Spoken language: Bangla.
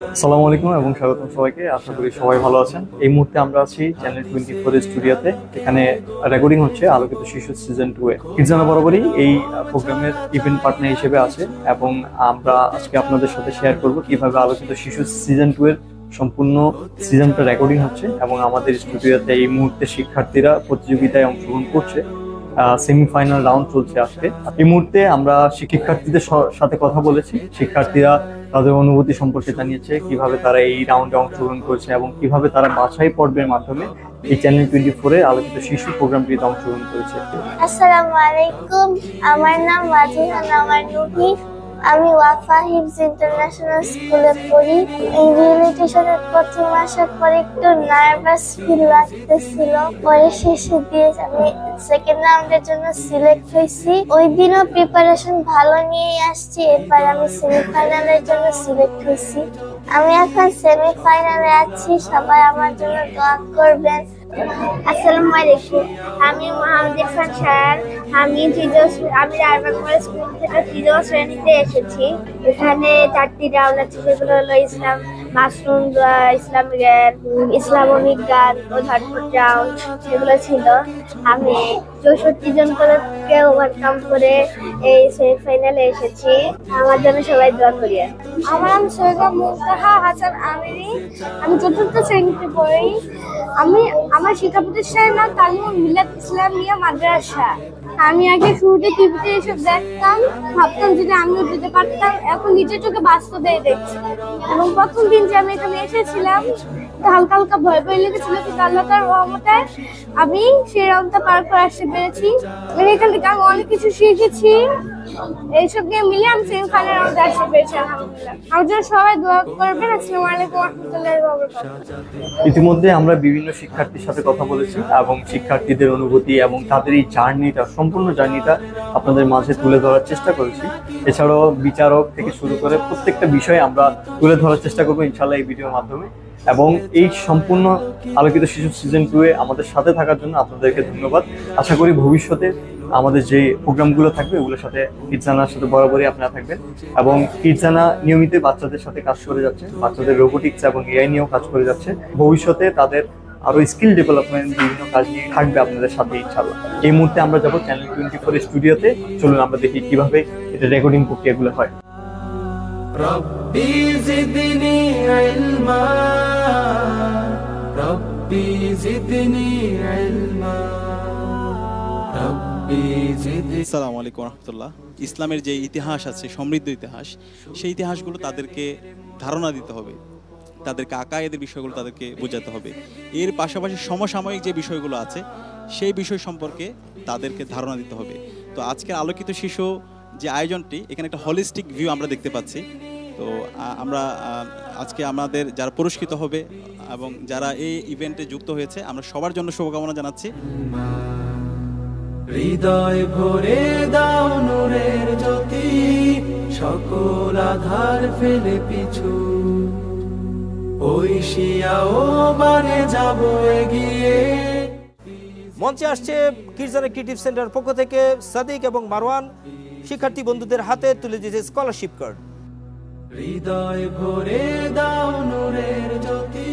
আসসালামু আলাইকুম এবং স্বাগতম সবাইকে। আশা করি সবাই ভালো আছেন। এই মুহূর্তে আমরা আছি চ্যানেল 24 এর স্টুডিওতে। এখানে রেকর্ডিং হচ্ছে আলোকিত শিশু সিজন 2 এ। কিডজানা বরাবরই এই প্রোগ্রামের ইভেন্ট পার্টনার হিসেবে আছে এবং আমরা আজকে আপনাদের সাথে শেয়ার করব কিভাবে আলোকিত শিশু সিজন 2 এর সম্পূর্ণ সিজনটা রেকর্ডিং হচ্ছে এবং আমাদের স্টুডিওতে এই মুহূর্তে শিক্ষার্থীরা প্রতিযোগিতায় অংশগ্রহণ করছে। সেমিফাইনাল রাউন্ড চলছে আজকে। এই মুহূর্তে আমরা শিক্ষার্থীদের সাথে কথা বলেছি। শিক্ষার্থীরা তাদের অনুভূতি সম্পর্কে জানিয়েছে, কিভাবে তারা এই রাউন্ডে অংশগ্রহণ করেছে এবং কিভাবে তারা বাছাই পর্বের মাধ্যমে এই চ্যানেল 24 এ আলোকিত শিশু প্রোগ্রামটিতে অংশগ্রহণ করেছে। আসসালামু আলাইকুম, আমার নাম ওয়াজিহা নাওয়ার নুহি। আমি ওয়াফা হিফজ ইন্টারন্যাশনাল স্কুলে পড়ি। এই রিয়েলিটি শোতে প্রথম আসার পরে একটু নার্ভাস ফিল লাগতেছিল। পরে শেষে দিয়ে আমি সেকেন্ড রাউন্ডের জন্য সিলেক্ট হয়েছি। ওই দিনও প্রিপারেশন ভালো নিয়ে আসছি। এবার আমি সেমিফাইনালের জন্য সিলেক্ট হয়েছি। আমি এখন সেমিফাইনালে আছি, সবাই আমার জন্য দোয়া করবেন। আসসালামু আলাইকুম, আমি মোহাম্মদ ইরফান স্যার। আমি রায়বাগ মডেল স্কুল থেকে তৃতীয় শ্রেণীতে এসেছি। এখানে 4টি রাউন্ড আছে, যেগুলো হলো ইসলাম, মাশরুম, ইসলামিক গান ও ঝটপট রাউন্ড, এগুলো ছিল। আমি 64 জন পদকে ওভারকাম করে এই সেমিফাইনালে এসেছি। আমার জন্য সবাই দোয়া করিয়েন। আমার নাম সৈয়দা মুস্তাহা হাসান আমিরি। আমি 4র্থ শ্রেণীতে পড়ি। আমার শিক্ষা প্রতিষ্ঠানের নাম তালিমুল মিল্লাত ইসলামিয়া মাদ্রাসা। আমি আগে শুরুতে টিভিতে এসব দেখতাম, ভাবতাম যদি আমিও যেতে পারতাম। এখন নিজের চোখে বাস্তবে দেখছি। এবং প্রথম দিন যে আমি এখানে এসেছিলাম, হালকা হালকা ভয় ভয় লেগেছিল, কিন্তু আল্লাহ তাআলার রহমতে আমি সেই রাউন্ডটা পার করে আসতে পেরেছি। এখান থেকে আমি অনেক কিছু শিখেছি। এইসব নিয়ে মিলে আমি সেমিফাইনাল রাউন্ডে আসতে পেরেছি, আলহামদুলিল্লাহ। আমার জন্য সবাই দোয়া করবেন। আসসালামু আলাইকুম ওয়া রাহমাতুল্লাহি ওয়া বারাকাতুহু। ইতিমধ্যে আমরা বিভিন্ন শিক্ষার্থীর সাথে কথা বলেছি এবং শিক্ষার্থীদের অনুভূতি এবং তাদের এই জার্নিটা, সম্পূর্ণ জার্নিটা আপনাদের মাঝে তুলে ধরার চেষ্টা করেছি। এছাড়াও বিচারক থেকে শুরু করে প্রত্যেকটা বিষয় আমরা তুলে ধরার চেষ্টা করবো ইনশাআল্লাহ এই ভিডিওর মাধ্যমে। এবং এই সম্পূর্ণ আলোকিত শিশু সিজন 2 এ আমাদের সাথে থাকার জন্য আপনাদেরকে ধন্যবাদ। আশা করি ভবিষ্যতে আমাদের যে প্রোগ্রামগুলো থাকবে ওগুলোর সাথে কিডজানার সাথে বরাবরই আপনারা থাকবেন। এবং কিডজানা নিয়মিত বাচ্চাদের সাথে কাজ করে যাচ্ছে, বাচ্চাদের রোবোটিক্স এবং এআই নিয়েও কাজ করে যাচ্ছে। ভবিষ্যতে তাদের আরো স্কিল ডেভেলপমেন্ট বিভিন্ন কাজ নিয়ে থাকবে আপনাদের সাথে ইনশাআল্লাহ। এই মুহূর্তে আমরা যাবো চ্যানেল 24 স্টুডিওতে। চলুন আমরা দেখি কিভাবে এটা রেকর্ডিং প্রক্রিয়াগুলো হয়। ربي زدني علما ربي زدني علما ربي زدني। আসসালামু আলাইকুম রহমতুল্লাহ। ইসলামের যে ইতিহাস আছে, সমৃদ্ধ ইতিহাস, সেই ইতিহাসগুলো তাদেরকে ধারণা দিতে হবে, তাদেরকে আকায়েদের বিষয়গুলো তাদেরকে বোঝাতে হবে। এর পাশাপাশি সমসাময়িক যে বিষয়গুলো আছে সেই বিষয় সম্পর্কে তাদেরকে ধারণা দিতে হবে। তো আজকের আলোকিত শিশু যে আয়োজনটি, এখানে একটা হলিস্টিক ভিউ আমরা দেখতে পাচ্ছি। তো আমরা আজকে আমাদের যারা পুরস্কৃত হবে এবং যারা এই ইভেন্টে যুক্ত হয়েছে, আমরা সবার জন্য শুভকামনা জানাচ্ছি। হৃদয় ভরে দাও নূরের জ্যোতি, সকল আধার ফেলে পিছু ঐশিয়া ও বারে যাব এগিয়ে। মঞ্চে আসছে কিডজানা ক্রিয়েটিভ সেন্টার পক্ষ থেকে সাদিক এবং মারওয়ান। শিক্ষার্থী বন্ধুদের হাতে তুলে দিয়েছে স্কলারশিপ কার্ড। হৃদয় ভরে দাও নূরের জ্যোতি।